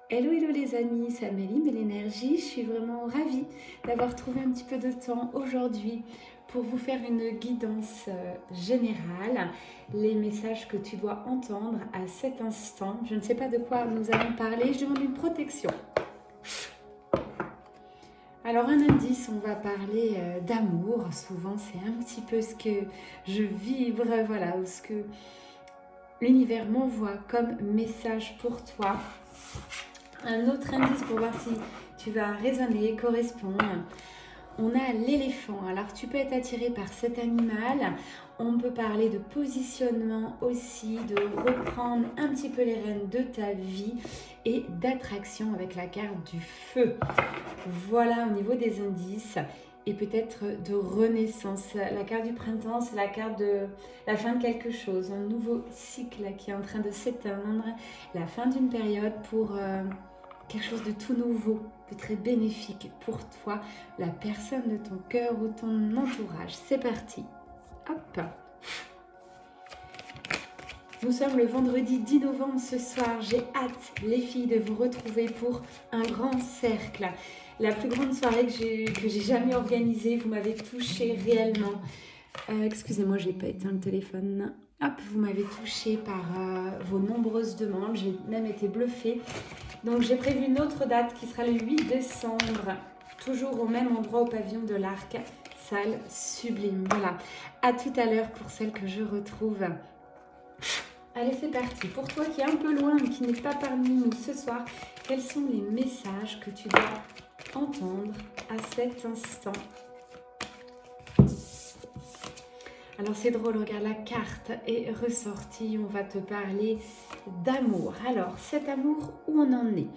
Hello, hello les amis, c'est Amélie, mais l'énergie, je suis vraiment ravie d'avoir trouvé un petit peu de temps aujourd'hui pour vous faire une guidance générale, les messages que tu dois entendre à cet instant. Je ne sais pas de quoi nous allons parler, je demande une protection. Alors un indice, on va parler d'amour, souvent c'est un petit peu ce que je vibre, voilà, ou ce que l'univers m'envoie comme message pour toi. Un autre indice pour voir si tu vas résonner, correspondre. On a l'éléphant. Alors tu peux être attiré par cet animal. On peut parler de positionnement aussi, de reprendre un petit peu les rênes de ta vie et d'attraction avec la carte du feu. Voilà au niveau des indices. Et peut-être de renaissance. La carte du printemps, c'est la carte de la fin de quelque chose, un nouveau cycle qui est en train de s'éteindre, la fin d'une période pour quelque chose de tout nouveau, de très bénéfique pour toi, la personne de ton cœur ou ton entourage. C'est parti. Hop. Nous sommes le vendredi 10 novembre ce soir. J'ai hâte, les filles, de vous retrouver pour un grand cercle. La plus grande soirée que j'ai jamais organisée. Vous m'avez touché réellement. Excusez-moi, je n'ai pas éteint le téléphone. Hop, vous m'avez touché par vos nombreuses demandes. J'ai même été bluffée. Donc j'ai prévu une autre date qui sera le 8 décembre. Toujours au même endroit au pavillon de l'Arc. Salle sublime. Voilà. À tout à l'heure pour celle que je retrouve. Allez, c'est parti. Pour toi qui est un peu loin, qui n'est pas parmi nous ce soir, quels sont les messages que tu dois entendre à cet instant? Alors c'est drôle, regarde, la carte est ressortie, on va te parler d'amour. Alors cet amour, où on en est?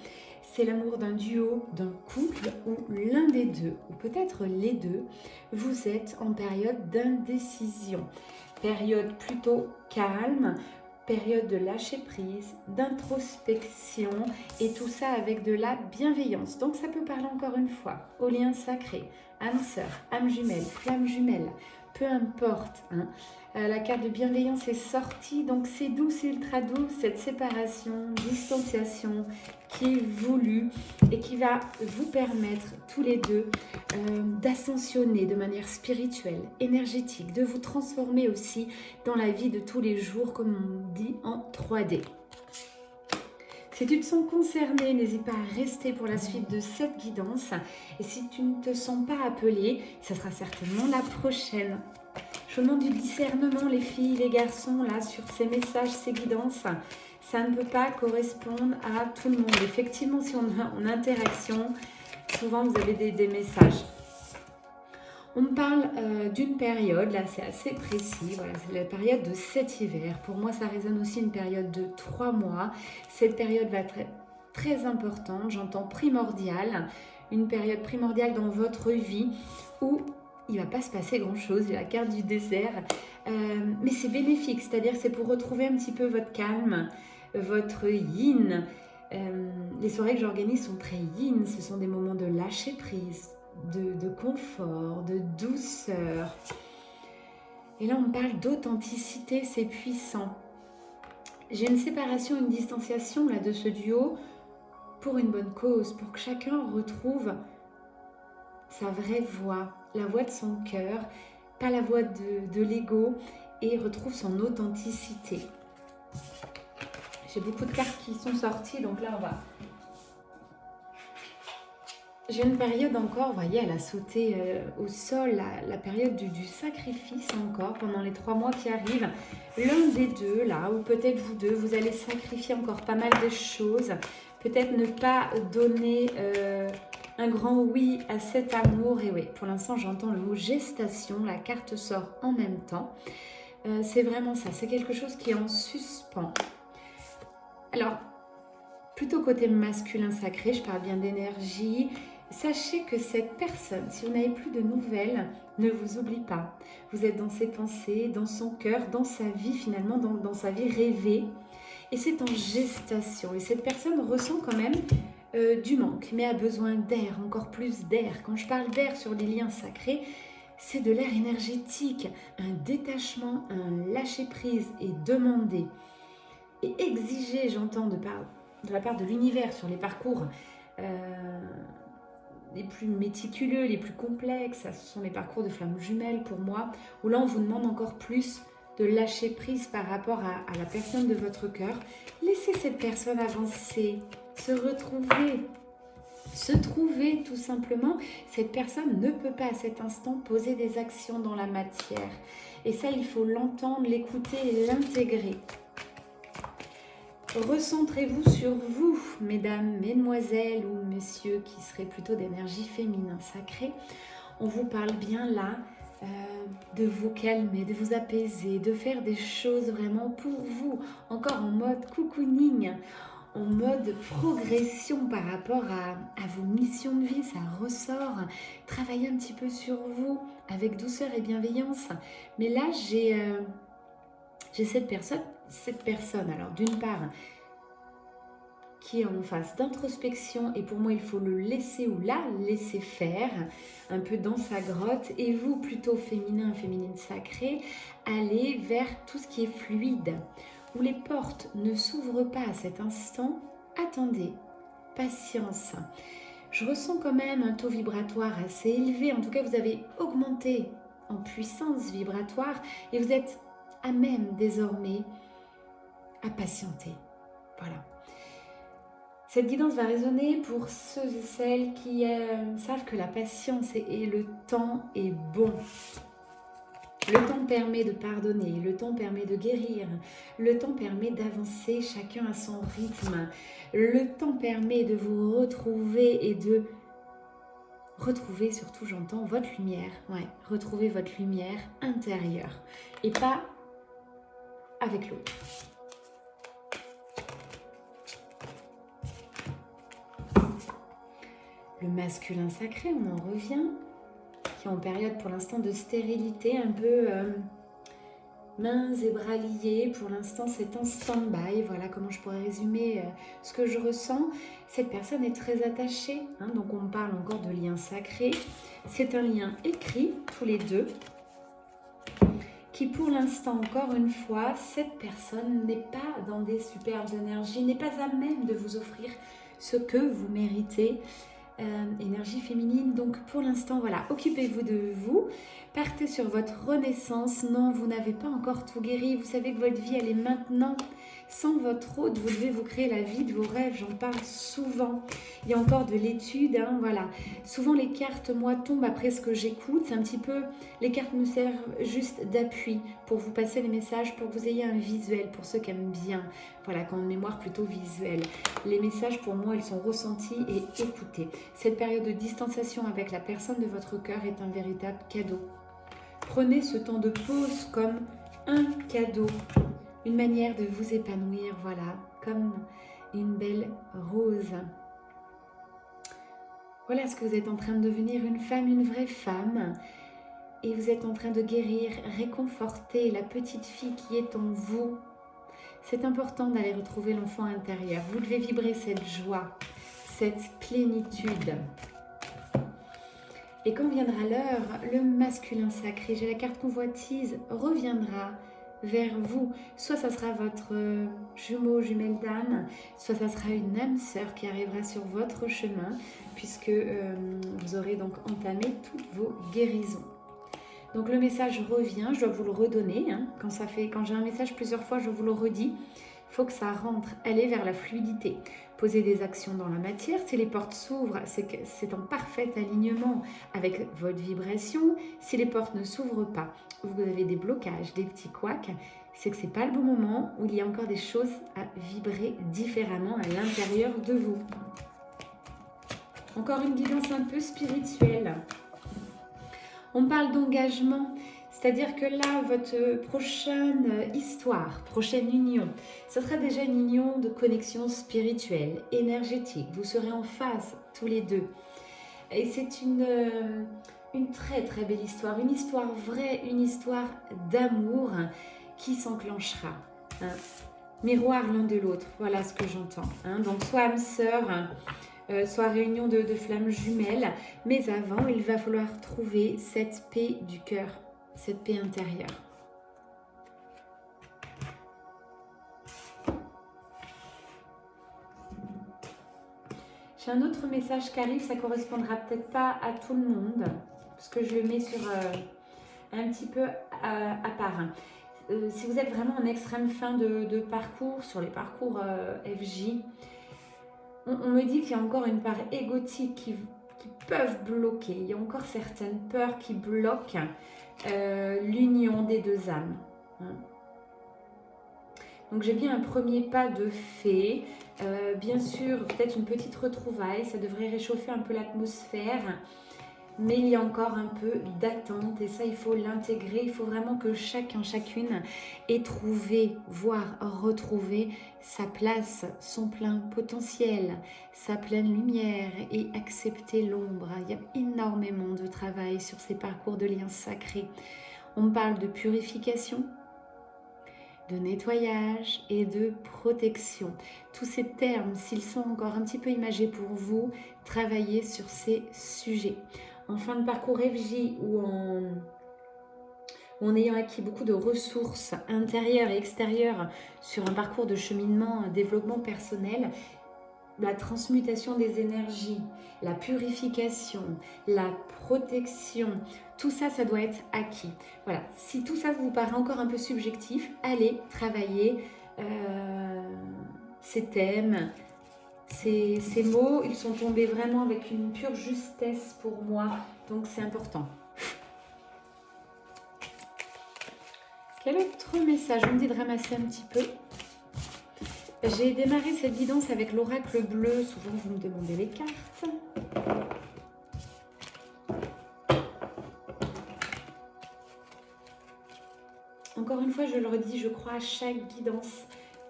C'est l'amour d'un duo, d'un couple ou l'un des deux, ou peut-être les deux. Vous êtes en période d'indécision, période plutôt calme, période de lâcher prise, d'introspection et tout ça avec de la bienveillance. Donc ça peut parler encore une fois au lien sacré, âme sœur, âme jumelle, flamme jumelle, peu importe. La carte de bienveillance est sortie, donc c'est doux, c'est ultra doux, cette séparation, distanciation qui est voulue et qui va vous permettre tous les deux d'ascensionner de manière spirituelle, énergétique, de vous transformer aussi dans la vie de tous les jours, comme on dit en 3D. Si tu te sens concerné, n'hésite pas à rester pour la suite de cette guidance. Et si tu ne te sens pas appelé, ça sera certainement la prochaine. Je vous demande du discernement, les filles, les garçons, là, sur ces messages, ces guidances. Ça ne peut pas correspondre à tout le monde. Effectivement, si on est en interaction, souvent vous avez des messages. On me parle d'une période, là c'est assez précis, voilà, c'est la période de cet hiver. Pour moi, ça résonne aussi une période de 3 mois. Cette période va être très importante, j'entends primordiale, une période primordiale dans votre vie où il ne va pas se passer grand-chose, il y a la carte du désert, mais c'est bénéfique, c'est-à-dire c'est pour retrouver un petit peu votre calme, votre yin. Les soirées que j'organise sont très yin, ce sont des moments de lâcher prise, de confort, de douceur. Et là, on me parle d'authenticité, c'est puissant. J'ai une séparation, une distanciation là de ce duo pour une bonne cause, pour que chacun retrouve sa vraie voix, la voix de son cœur, pas la voix de l'ego, et retrouve son authenticité. J'ai beaucoup de cartes qui sont sorties, donc là on va... J'ai une période encore, vous voyez, elle a sauté au sol, la période du sacrifice encore, pendant les 3 mois qui arrivent. L'un des deux, là, ou peut-être vous deux, vous allez sacrifier encore pas mal de choses. Peut-être ne pas donner un grand oui à cet amour. Et oui, pour l'instant, j'entends le mot gestation, la carte sort en même temps. C'est vraiment ça, c'est quelque chose qui est en suspens. Alors, plutôt côté masculin sacré, je parle bien d'énergie. Sachez que cette personne, si vous n'avez plus de nouvelles, ne vous oublie pas. Vous êtes dans ses pensées, dans son cœur, dans sa vie finalement, dans sa vie rêvée. Et c'est en gestation. Et cette personne ressent quand même du manque, mais a besoin d'air, encore plus d'air. Quand je parle d'air sur les liens sacrés, c'est de l'air énergétique, un détachement, un lâcher-prise et demander. Et exiger, j'entends, de par de la part de l'univers sur les parcours les plus méticuleux, les plus complexes. Ce sont les parcours de flammes jumelles pour moi, où là on vous demande encore plus de lâcher prise par rapport à la personne de votre cœur. Laissez cette personne avancer, se retrouver, se trouver tout simplement. Cette personne ne peut pas à cet instant poser des actions dans la matière. Et ça, il faut l'entendre, l'écouter et l'intégrer. Recentrez-vous sur vous, mesdames, mesdemoiselles ou messieurs qui seraient plutôt d'énergie féminin sacrée. On vous parle bien là de vous calmer, de vous apaiser, de faire des choses vraiment pour vous, encore en mode cocooning, en mode progression par rapport à vos missions de vie. Ça ressort. Travaillez un petit peu sur vous avec douceur et bienveillance. Mais là, j'ai cette personne, alors d'une part, qui est en phase d'introspection, et pour moi il faut le laisser ou la laisser faire un peu dans sa grotte, et vous plutôt féminin, féminine sacrée, allez vers tout ce qui est fluide, où les portes ne s'ouvrent pas à cet instant. Attendez, patience. Je ressens quand même un taux vibratoire assez élevé, en tout cas vous avez augmenté en puissance vibratoire et vous êtes à même désormais à patienter. Voilà. Cette guidance va résonner pour ceux et celles qui savent que la patience et le temps est bon. Le temps permet de pardonner, le temps permet de guérir, le temps permet d'avancer chacun à son rythme. Le temps permet de vous retrouver et de retrouver, surtout j'entends, votre lumière. Ouais, retrouver votre lumière intérieure et pas avec l'autre. Le masculin sacré, on en revient, qui est en période pour l'instant de stérilité, un peu mains et bras liés. Pour l'instant, c'est en stand-by. Voilà comment je pourrais résumer ce que je ressens. Cette personne est très attachée, hein, donc on parle encore de lien sacré. C'est un lien écrit, tous les deux, qui pour l'instant, encore une fois, cette personne n'est pas dans des superbes énergies, n'est pas à même de vous offrir ce que vous méritez. Énergie féminine, donc pour l'instant voilà, occupez-vous de vous, partez sur votre renaissance. Non, vous n'avez pas encore tout guéri, vous savez que votre vie elle est maintenant. Sans votre hôte, vous devez vous créer la vie de vos rêves, j'en parle souvent. Il y a encore de l'étude, hein, voilà. Souvent les cartes, moi, tombent après ce que j'écoute. C'est un petit peu, les cartes me servent juste d'appui pour vous passer les messages, pour que vous ayez un visuel, pour ceux qui aiment bien. Voilà, quand mémoire plutôt visuelle. Les messages, pour moi, ils sont ressentis et écoutés. Cette période de distanciation avec la personne de votre cœur est un véritable cadeau. Prenez ce temps de pause comme un cadeau. Une manière de vous épanouir, voilà, comme une belle rose. Voilà ce que vous êtes en train de devenir, une femme, une vraie femme. Et vous êtes en train de guérir, réconforter la petite fille qui est en vous. C'est important d'aller retrouver l'enfant intérieur. Vous devez vibrer cette joie, cette plénitude. Et quand viendra l'heure, le masculin sacré, j'ai la carte convoitise, reviendra vers vous. Soit ça sera votre jumeau, jumelle d'âme, soit ça sera une âme sœur qui arrivera sur votre chemin, puisque vous aurez donc entamé toutes vos guérisons. Donc le message revient, je dois vous le redonner. Hein. Quand j'ai un message plusieurs fois, je vous le redis. Il faut que ça rentre, aller vers la fluidité. Poser des actions dans la matière. Si les portes s'ouvrent, c'est que c'est en parfait alignement avec votre vibration. Si les portes ne s'ouvrent pas, vous avez des blocages, des petits couacs, c'est que ce n'est pas le bon moment, où il y a encore des choses à vibrer différemment à l'intérieur de vous. Encore une guidance un peu spirituelle. On parle d'engagement, c'est-à-dire que là, votre prochaine histoire, prochaine union, ce sera déjà une union de connexion spirituelle, énergétique. Vous serez en phase tous les deux. Et c'est une très très belle histoire, une histoire vraie, une histoire d'amour qui s'enclenchera. Hein. Miroir l'un de l'autre, voilà ce que j'entends. Hein. Donc soit âme sœur, soit réunion de flammes jumelles, mais avant, il va falloir trouver cette paix du cœur, cette paix intérieure. J'ai un autre message qui arrive, ça ne correspondra peut-être pas à tout le monde, parce que je le mets sur un petit peu à part. Si vous êtes vraiment en extrême fin de parcours, sur les parcours FJ, on me dit qu'il y a encore une part égotique qui peuvent bloquer. Il y a encore certaines peurs qui bloquent l'union des deux âmes. Donc j'ai bien un premier pas de fait. Bien sûr, peut-être une petite retrouvaille, ça devrait réchauffer un peu l'atmosphère. Mais il y a encore un peu d'attente et ça, il faut l'intégrer. Il faut vraiment que chacun, chacune ait trouvé, voire retrouvé sa place, son plein potentiel, sa pleine lumière et accepter l'ombre. Il y a énormément de travail sur ces parcours de liens sacrés. On parle de purification, de nettoyage et de protection. Tous ces termes, s'ils sont encore un petit peu imagés pour vous, travaillez sur ces sujets. En fin de parcours FJ ou en ayant acquis beaucoup de ressources intérieures et extérieures sur un parcours de cheminement, développement personnel, la transmutation des énergies, la purification, la protection, tout ça, ça doit être acquis. Voilà, si tout ça vous paraît encore un peu subjectif, allez travailler ces thèmes, ces mots, ils sont tombés vraiment avec une pure justesse pour moi, donc c'est important. Quel autre message? On me dit de ramasser un petit peu. J'ai démarré cette guidance avec l'oracle bleu. Souvent, vous me demandez les cartes. Encore une fois, je le redis, je crois à chaque guidance.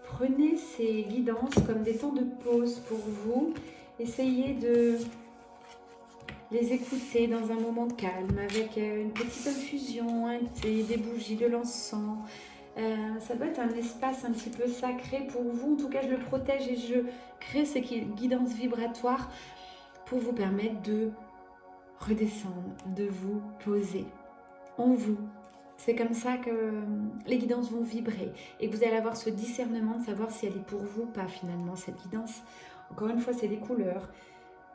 Prenez ces guidances comme des temps de pause pour vous. Essayez de les écouter dans un moment calme avec une petite infusion, un thé, des bougies, de l'encens. Ça doit être un espace un petit peu sacré pour vous. En tout cas, je le protège et je crée ces guidances vibratoires pour vous permettre de redescendre, de vous poser en vous. C'est comme ça que les guidances vont vibrer et que vous allez avoir ce discernement de savoir si elle est pour vous ou pas finalement, cette guidance. Encore une fois, c'est des couleurs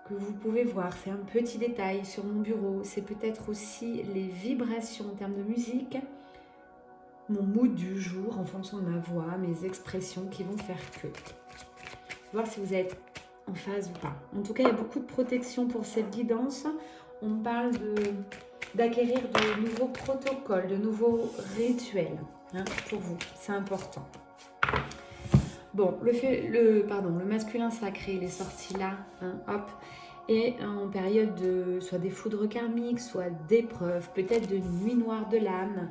que vous pouvez voir. C'est un petit détail sur mon bureau. C'est peut-être aussi les vibrations en termes de musique, mon mood du jour en fonction de ma voix, mes expressions qui vont faire que. Voir si vous êtes en phase ou pas. En tout cas, il y a beaucoup de protection pour cette guidance. On parle d'acquérir de nouveaux protocoles, de nouveaux rituels pour vous. C'est important. Bon, le masculin sacré, il est sorti là, hop, et en période de soit des foudres karmiques, soit d'épreuves, peut-être de nuit noire de l'âme.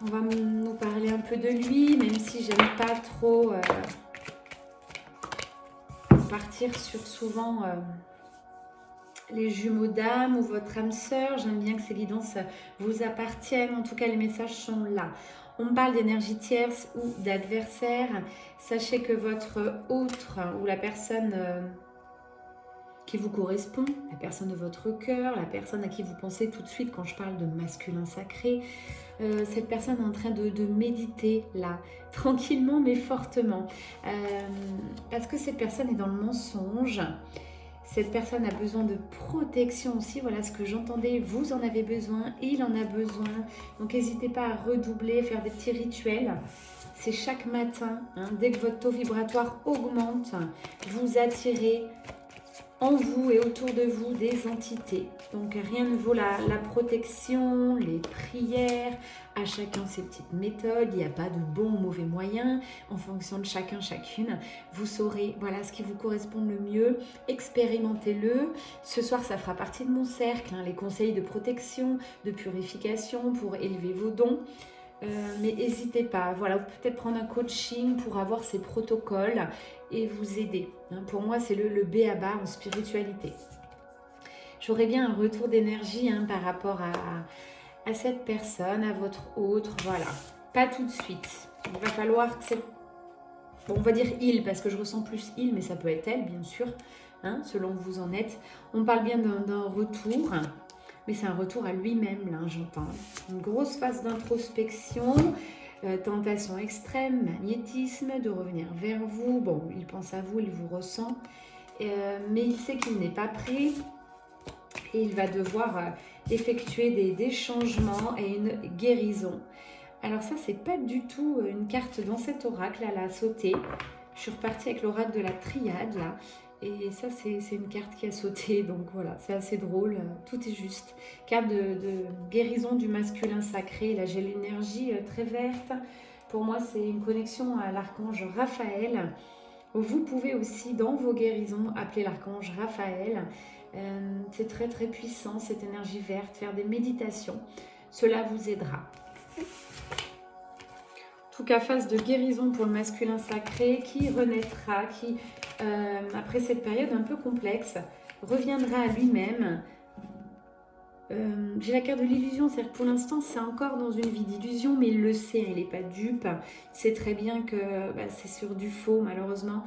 On va nous parler un peu de lui, même si j'aime pas trop partir sur souvent les jumeaux d'âme ou votre âme sœur. J'aime bien que ces guidances vous appartiennent. En tout cas, les messages sont là. On parle d'énergie tierce ou d'adversaire. Sachez que votre autre ou la personne qui vous correspond, la personne de votre cœur, la personne à qui vous pensez tout de suite quand je parle de masculin sacré, cette personne est en train de méditer là, tranquillement mais fortement. Parce que cette personne est dans le mensonge. Cette personne a besoin de protection aussi, voilà ce que j'entendais, vous en avez besoin, il en a besoin. Donc n'hésitez pas à redoubler, faire des petits rituels. C'est chaque matin, dès que votre taux vibratoire augmente, vous attirez en vous et autour de vous des entités. Donc rien ne vaut la protection, les prières, à chacun ses petites méthodes, il n'y a pas de bon ou mauvais moyen, en fonction de chacun, chacune, vous saurez voilà ce qui vous correspond le mieux, expérimentez-le. Ce soir ça fera partie de mon cercle, les conseils de protection, de purification pour élever vos dons. Mais n'hésitez pas, voilà, vous pouvez peut-être prendre un coaching pour avoir ces protocoles et vous aider. Pour moi, c'est le B à bas en spiritualité. J'aurais bien un retour d'énergie par rapport à cette personne, à votre autre, voilà. Pas tout de suite. Il va falloir que c'est... Bon, on va dire il, parce que je ressens plus il, mais ça peut être elle, bien sûr, selon où vous en êtes. On parle bien d'un retour... Mais c'est un retour à lui-même, là, j'entends. Une grosse phase d'introspection, tentation extrême, magnétisme, de revenir vers vous. Bon, il pense à vous, il vous ressent. mais il sait qu'il n'est pas prêt et il va devoir effectuer des changements et une guérison. Alors ça, c'est pas du tout une carte dans cet oracle, elle a sauté. Je suis repartie avec l'oracle de la triade là. Et ça, c'est une carte qui a sauté, donc voilà, c'est assez drôle, tout est juste. Carte de guérison du masculin sacré, là j'ai l'énergie très verte. Pour moi, c'est une connexion à l'archange Raphaël. Vous pouvez aussi, dans vos guérisons, appeler l'archange Raphaël. C'est très très puissant, cette énergie verte, faire des méditations. Cela vous aidera. En tout cas, phase de guérison pour le masculin sacré qui renaîtra, qui, après cette période un peu complexe, reviendra à lui-même. J'ai la carte de l'illusion, c'est-à-dire que pour l'instant, c'est encore dans une vie d'illusion, mais il le sait, il n'est pas dupe. Il sait très bien que c'est sur du faux, malheureusement,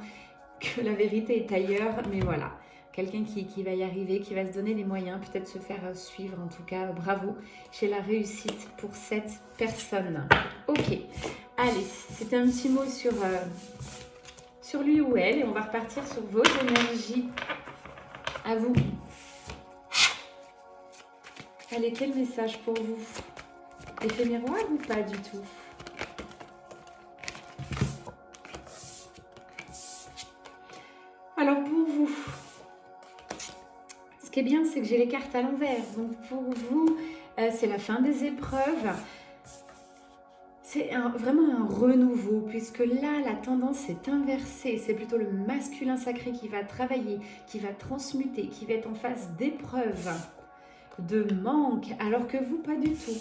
que la vérité est ailleurs, mais voilà. Quelqu'un qui va y arriver, qui va se donner les moyens, peut-être se faire suivre, en tout cas, bravo. J'ai la réussite pour cette personne. Ok, allez, c'était un petit mot sur lui ou elle, et on va repartir sur vos énergies. À vous. Allez, quel message pour vous? Effet miroir ou pas du tout? Alors pour vous, ce qui est bien, c'est que j'ai les cartes à l'envers. Donc pour vous, c'est la fin des épreuves. C'est vraiment un renouveau, puisque là, la tendance est inversée. C'est plutôt le masculin sacré qui va travailler, qui va transmuter, qui va être en phase d'épreuve, de manque, alors que vous, pas du tout.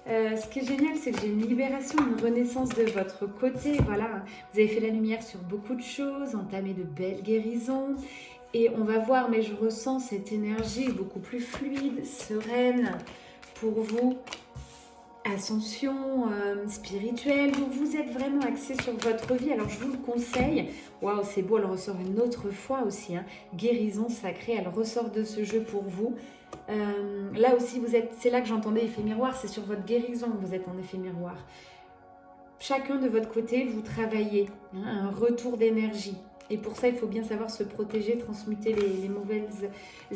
Ce qui est génial, c'est que j'ai une libération, une renaissance de votre côté. Voilà, vous avez fait la lumière sur beaucoup de choses, entamé de belles guérisons. Et on va voir, mais je ressens cette énergie beaucoup plus fluide, sereine pour vous. Ascension spirituelle, vous êtes vraiment axé sur votre vie, alors je vous le conseille. Waouh, c'est beau, elle ressort une autre fois aussi, hein. Guérison sacrée, elle ressort de ce jeu pour vous. Là aussi, c'est là que j'entendais effet miroir, c'est sur votre guérison que vous êtes en effet miroir. Chacun de votre côté, vous travaillez, hein, un retour d'énergie. Et pour ça, il faut bien savoir se protéger, transmuter les mauvaises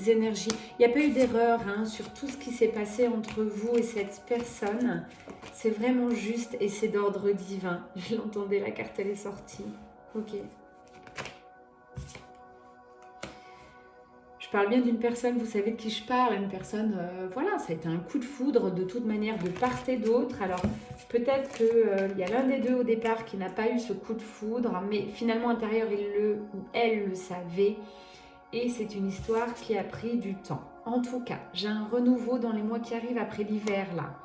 énergies. Il n'y a pas eu d'erreur hein, sur tout ce qui s'est passé entre vous et cette personne. C'est vraiment juste et c'est d'ordre divin. Je l'entendais, la carte, elle est sortie. Ok. Je parle bien d'une personne, vous savez de qui je parle, une personne, voilà, ça a été un coup de foudre de toute manière de part et d'autre. Alors peut-être qu'il y a l'un des deux au départ qui n'a pas eu ce coup de foudre, mais finalement à l'intérieur, il ou elle le savait. Et c'est une histoire qui a pris du temps. En tout cas, j'ai un renouveau dans les mois qui arrivent après l'hiver là.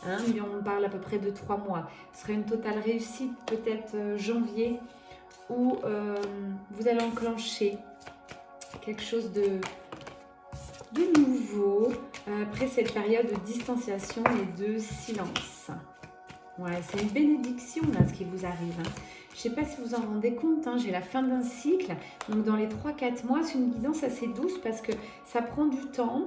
Hein, mais on parle à peu près de 3 mois. Ce serait une totale réussite, peut-être janvier, où vous allez enclencher quelque chose de nouveau après cette période de distanciation et de silence. Ouais, c'est une bénédiction là ce qui vous arrive. Hein. Je ne sais pas si vous en rendez compte, hein, j'ai la fin d'un cycle. Donc dans les 3-4 mois, c'est une guidance assez douce parce que ça prend du temps.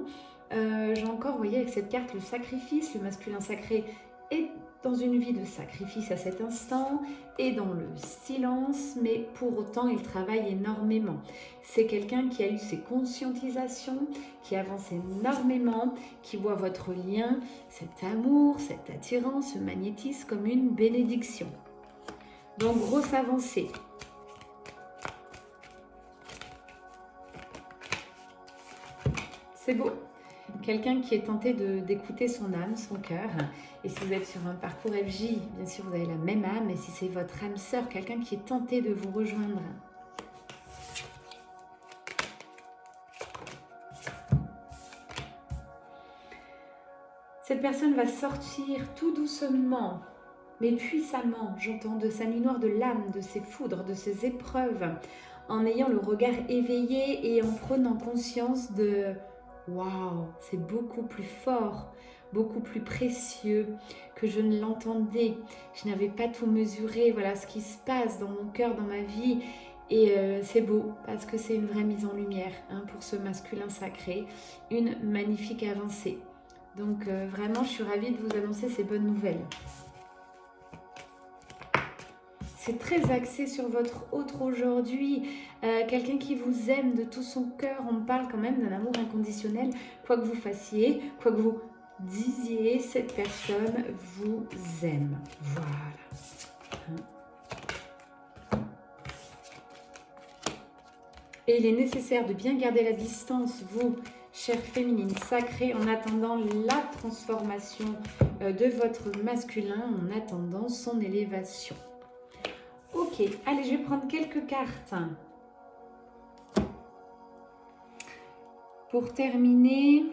J'ai encore, vous voyez, avec cette carte, le sacrifice, le masculin sacré est dans une vie de sacrifice à cet instant et dans le silence, mais pour autant, il travaille énormément. C'est quelqu'un qui a eu ses conscientisations, qui avance énormément, qui voit votre lien, cet amour, cette attirance, ce magnétisme comme une bénédiction. Donc, grosse avancée. C'est beau. Quelqu'un qui est tenté d'écouter son âme, son cœur. Et si vous êtes sur un parcours FJ, bien sûr, vous avez la même âme. Et si c'est votre âme sœur, quelqu'un qui est tenté de vous rejoindre. Cette personne va sortir tout doucement, mais puissamment, j'entends, de sa nuit noire de l'âme, de ses foudres, de ses épreuves, en ayant le regard éveillé et en prenant conscience de... Waouh, c'est beaucoup plus fort, beaucoup plus précieux que je ne l'entendais. Je n'avais pas tout mesuré, voilà ce qui se passe dans mon cœur, dans ma vie. Et c'est beau parce que c'est une vraie mise en lumière hein, pour ce masculin sacré, une magnifique avancée. Donc vraiment, je suis ravie de vous annoncer ces bonnes nouvelles. c'est très axé sur votre autre aujourd'hui. Quelqu'un qui vous aime de tout son cœur. On parle quand même d'un amour inconditionnel. Quoi que vous fassiez, quoi que vous disiez, cette personne vous aime. Voilà. Et il est nécessaire de bien garder la distance, vous, chère féminine sacrée, en attendant la transformation de votre masculin, en attendant son élévation. Ok, allez, je vais prendre quelques cartes. Pour terminer,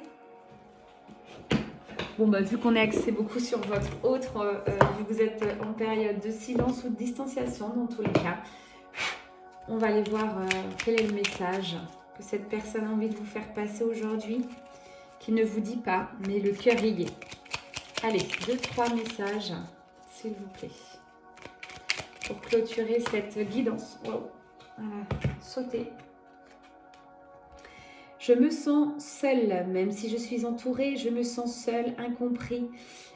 bon, bah, vu qu'on est axé beaucoup sur votre autre, vu que vous êtes en période de silence ou de distanciation, dans tous les cas, on va aller voir quel est le message que cette personne a envie de vous faire passer aujourd'hui, qui ne vous dit pas, mais le cœur y est. Allez, 2-3 messages, s'il vous plaît, pour clôturer cette guidance. Wow. Voilà, sautez. Je me sens seule, même si je suis entourée, je me sens seule, incompris.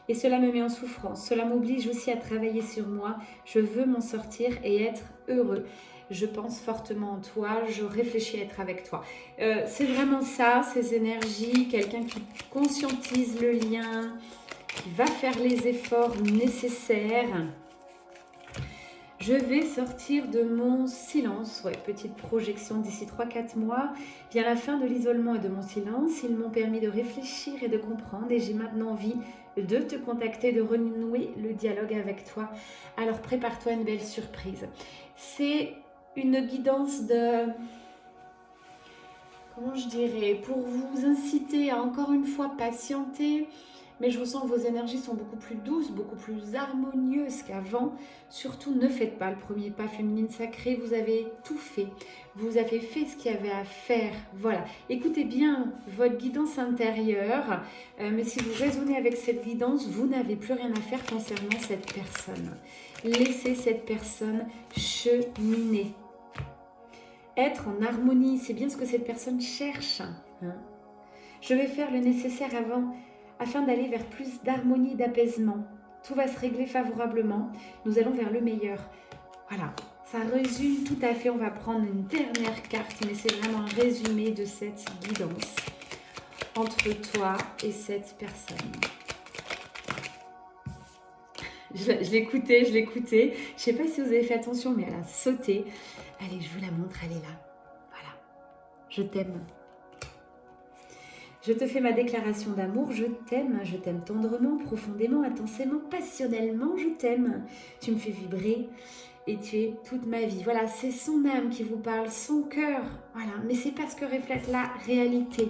Et cela me met en souffrance. Cela m'oblige aussi à travailler sur moi. Je veux m'en sortir et être heureux. Je pense fortement en toi, je réfléchis à être avec toi. C'est vraiment ça, ces énergies, quelqu'un qui conscientise le lien, qui va faire les efforts nécessaires. Je vais sortir de mon silence, ouais, petite projection d'ici 3-4 mois. Vient la fin de l'isolement et de mon silence. Ils m'ont permis de réfléchir et de comprendre et j'ai maintenant envie de te contacter, de renouer le dialogue avec toi. Alors prépare-toi à une belle surprise. C'est une guidance de, comment je dirais, pour vous inciter à encore une fois patienter. Mais je ressens que vos énergies sont beaucoup plus douces, beaucoup plus harmonieuses qu'avant. Surtout, ne faites pas le premier pas, féminine sacrée. Vous avez tout fait. Vous avez fait ce qu'il y avait à faire. Voilà. Écoutez bien votre guidance intérieure. Mais si vous raisonnez avec cette guidance, vous n'avez plus rien à faire concernant cette personne. Laissez cette personne cheminer. Être en harmonie, c'est bien ce que cette personne cherche. Je vais faire le nécessaire afin d'aller vers plus d'harmonie, d'apaisement. Tout va se régler favorablement. Nous allons vers le meilleur. Voilà, ça résume tout à fait. On va prendre une dernière carte, mais c'est vraiment un résumé de cette guidance entre toi et cette personne. Je l'écoutais. Je ne sais pas si vous avez fait attention, mais elle a sauté. Allez, je vous la montre, elle est là. Voilà, je t'aime. Je te fais ma déclaration d'amour, je t'aime tendrement, profondément, intensément, passionnellement, je t'aime. Tu me fais vibrer et tu es toute ma vie. Voilà, c'est son âme qui vous parle, son cœur. Voilà, mais c'est pas ce que reflète la réalité.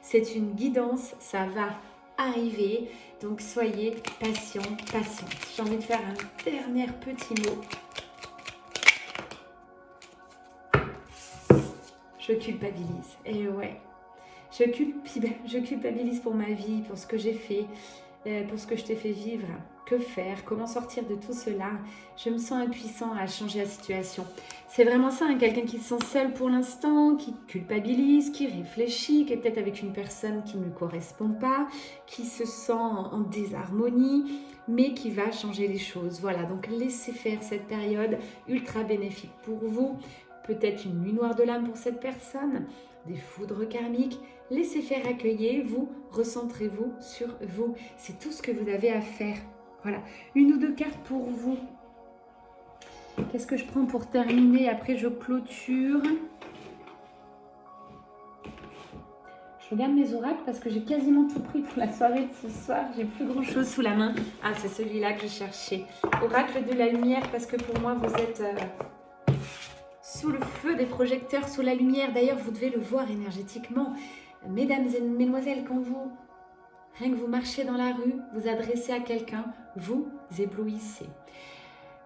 C'est une guidance, ça va arriver. Donc soyez patient, patiente. J'ai envie de faire un dernier petit mot. Je culpabilise. Et ouais. Je culpabilise pour ma vie, pour ce que j'ai fait, pour ce que je t'ai fait vivre. Que faire? Comment sortir de tout cela? Je me sens impuissant à changer la situation. C'est vraiment ça, hein, quelqu'un qui se sent seul pour l'instant, qui culpabilise, qui réfléchit, qui est peut-être avec une personne qui ne lui correspond pas, qui se sent en désharmonie, mais qui va changer les choses. Voilà, donc laissez faire cette période ultra bénéfique pour vous. Peut-être une nuit noire de l'âme pour cette personne, des foudres karmiques. Laissez faire accueillir, vous, recentrez-vous sur vous. C'est tout ce que vous avez à faire. Voilà, 1 ou 2 cartes pour vous. Qu'est-ce que je prends pour terminer? Après, je clôture. Je regarde mes oracles parce que j'ai quasiment tout pris pour la soirée de ce soir. J'ai plus grand-chose sous la main. Ah, c'est celui-là que je cherchais. Oracle de la lumière, parce que pour moi, vous êtes sous le feu des projecteurs, sous la lumière. D'ailleurs, vous devez le voir énergétiquement. Mesdames et mesdemoiselles, quand rien que vous marchez dans la rue, vous adressez à quelqu'un, vous éblouissez.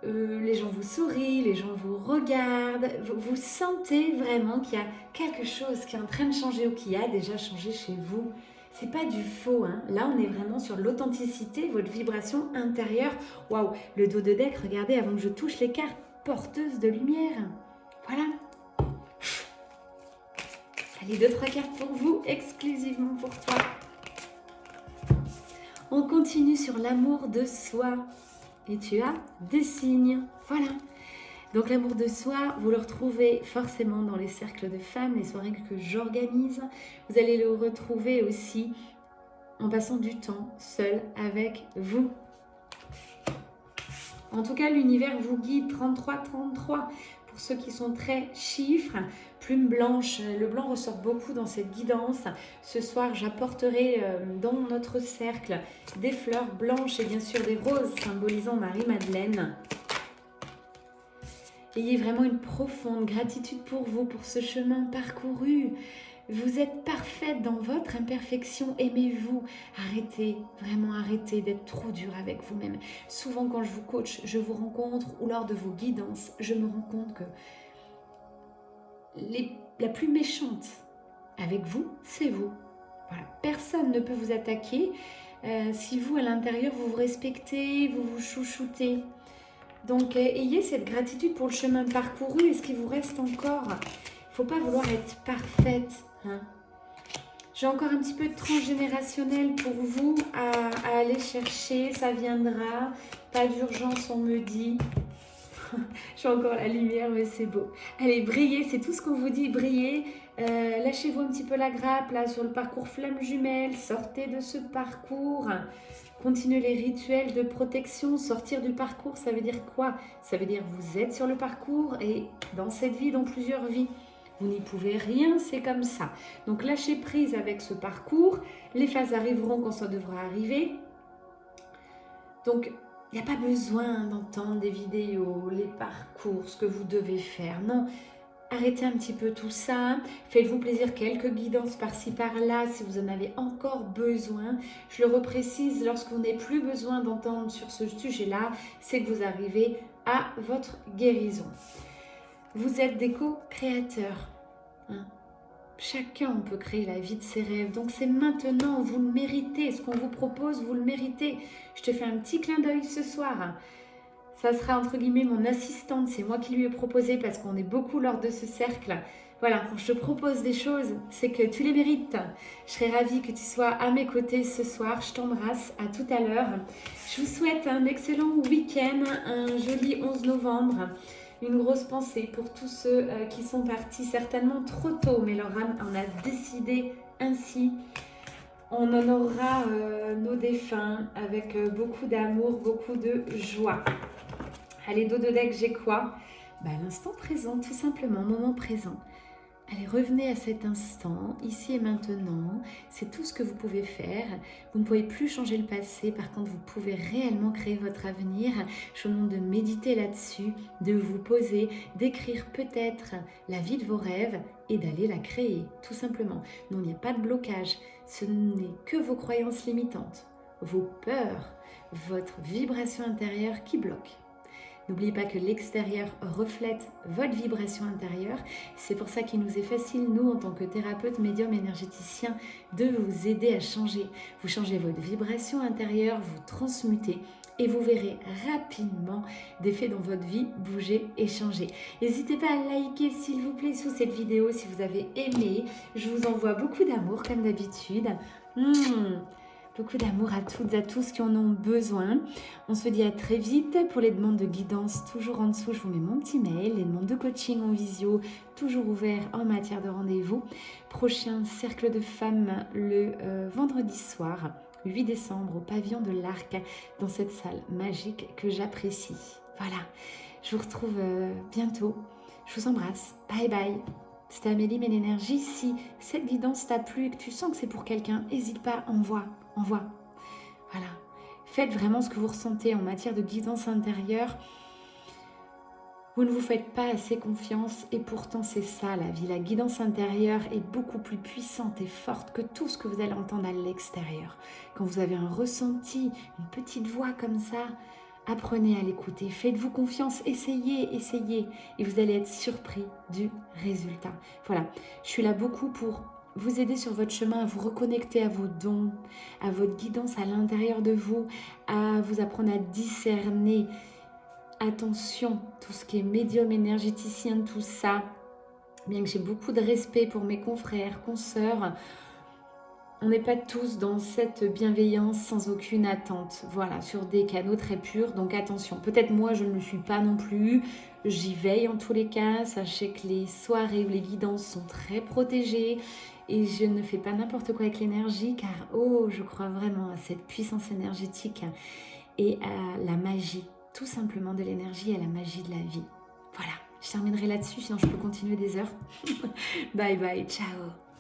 Les gens vous sourient, les gens vous regardent, vous sentez vraiment qu'il y a quelque chose qui est en train de changer ou qui a déjà changé chez vous. C'est pas du faux, hein. Là on est vraiment sur l'authenticité, votre vibration intérieure. Waouh, le dos de deck, regardez avant que je touche les cartes, porteuses de lumière. Voilà. Allez, 2-3 cartes pour vous, exclusivement pour toi. On continue sur l'amour de soi. Et tu as des signes. Voilà. Donc l'amour de soi, vous le retrouvez forcément dans les cercles de femmes, les soirées que j'organise. Vous allez le retrouver aussi en passant du temps seul avec vous. En tout cas, l'univers vous guide 33-33. Pour ceux qui sont très chiffres, plume blanche, le blanc ressort beaucoup dans cette guidance. Ce soir, j'apporterai dans notre cercle des fleurs blanches et bien sûr des roses symbolisant Marie-Madeleine. Ayez vraiment une profonde gratitude pour vous, pour ce chemin parcouru. Vous êtes parfaite dans votre imperfection, aimez-vous. Arrêtez, vraiment arrêtez d'être trop dur avec vous-même. Souvent quand je vous coach, je vous rencontre ou lors de vos guidances, je me rends compte que la plus méchante avec vous, c'est vous. Voilà. Personne ne peut vous attaquer si vous, à l'intérieur, vous vous respectez, vous vous chouchoutez. Donc, ayez cette gratitude pour le chemin parcouru et ce qui vous reste encore. Il ne faut pas vouloir être parfaite. Hein. J'ai encore un petit peu de transgénérationnel pour vous à aller chercher. Ça viendra. Pas d'urgence, on me dit. J'ai encore la lumière, mais c'est beau. Allez, brillez, c'est tout ce qu'on vous dit, brillez. Lâchez-vous un petit peu la grappe là sur le parcours flamme jumelle. Sortez de ce parcours. Continuez les rituels de protection. Sortir du parcours, ça veut dire quoi? Ça veut dire vous êtes sur le parcours et dans cette vie, dans plusieurs vies. Vous n'y pouvez rien, c'est comme ça. Donc lâchez prise avec ce parcours. Les phases arriveront quand ça devra arriver. Donc, il n'y a pas besoin d'entendre des vidéos, les parcours, ce que vous devez faire. Non, arrêtez un petit peu tout ça. Faites-vous plaisir, quelques guidances par-ci par-là si vous en avez encore besoin. Je le reprécise, lorsque vous n'avez plus besoin d'entendre sur ce sujet-là, c'est que vous arrivez à votre guérison. Vous êtes des co-créateurs. Hein. Chacun peut créer la vie de ses rêves. Donc c'est maintenant, vous le méritez. Ce qu'on vous propose, vous le méritez. Je te fais un petit clin d'œil ce soir. Ça sera entre guillemets mon assistante. C'est moi qui lui ai proposé parce qu'on est beaucoup lors de ce cercle. Voilà, quand je te propose des choses, c'est que tu les mérites. Je serais ravie que tu sois à mes côtés ce soir. Je t'embrasse. À tout à l'heure. Je vous souhaite un excellent week-end, un joli 11 novembre. Une grosse pensée pour tous ceux qui sont partis certainement trop tôt, mais leur âme en a décidé ainsi. On honorera nos défunts avec beaucoup d'amour, beaucoup de joie. Allez, dodo deck, j'ai quoi? L'instant présent, tout simplement, moment présent. Allez, revenez à cet instant, ici et maintenant. C'est tout ce que vous pouvez faire. Vous ne pouvez plus changer le passé. Par contre, vous pouvez réellement créer votre avenir. Je vous demande de méditer là-dessus, de vous poser, d'écrire peut-être la vie de vos rêves et d'aller la créer, tout simplement. Non, il n'y a pas de blocage. Ce n'est que vos croyances limitantes, vos peurs, votre vibration intérieure qui bloque. N'oubliez pas que l'extérieur reflète votre vibration intérieure. C'est pour ça qu'il nous est facile, nous, en tant que thérapeute, médium, énergéticien, de vous aider à changer. Vous changez votre vibration intérieure, vous transmutez et vous verrez rapidement des faits dans votre vie bouger et changer. N'hésitez pas à liker, s'il vous plaît, sous cette vidéo si vous avez aimé. Je vous envoie beaucoup d'amour, comme d'habitude. Beaucoup d'amour à toutes et à tous qui en ont besoin. On se dit à très vite. Pour les demandes de guidance, toujours en dessous, je vous mets mon petit mail. Les demandes de coaching en visio, toujours ouverts en matière de rendez-vous. Prochain cercle de femmes le vendredi soir, 8 décembre, au pavillon de l'Arc, dans cette salle magique que j'apprécie. Voilà, je vous retrouve bientôt. Je vous embrasse. Bye bye. C'était Amélie Mélénergie. Si cette guidance t'a plu et que tu sens que c'est pour quelqu'un, n'hésite pas, envoie. Voilà. Faites vraiment ce que vous ressentez en matière de guidance intérieure. Vous ne vous faites pas assez confiance et pourtant c'est ça la vie. La guidance intérieure est beaucoup plus puissante et forte que tout ce que vous allez entendre à l'extérieur. Quand vous avez un ressenti, une petite voix comme ça, apprenez à l'écouter. Faites-vous confiance, essayez et vous allez être surpris du résultat. Voilà, je suis là beaucoup pour vous aider sur votre chemin à vous reconnecter à vos dons, à votre guidance à l'intérieur de vous, à vous apprendre à discerner. Attention, tout ce qui est médium, énergéticien, tout ça, bien que j'ai beaucoup de respect pour mes confrères, consoeurs, on n'est pas tous dans cette bienveillance sans aucune attente, voilà, sur des canaux très purs, donc attention. Peut-être moi, je ne le suis pas non plus, j'y veille en tous les cas. Sachez que les soirées ou les guidances sont très protégées et je ne fais pas n'importe quoi avec l'énergie car, oh, je crois vraiment à cette puissance énergétique et à la magie, tout simplement de l'énergie et à la magie de la vie. Voilà, je terminerai là-dessus, sinon je peux continuer des heures. Bye bye, ciao.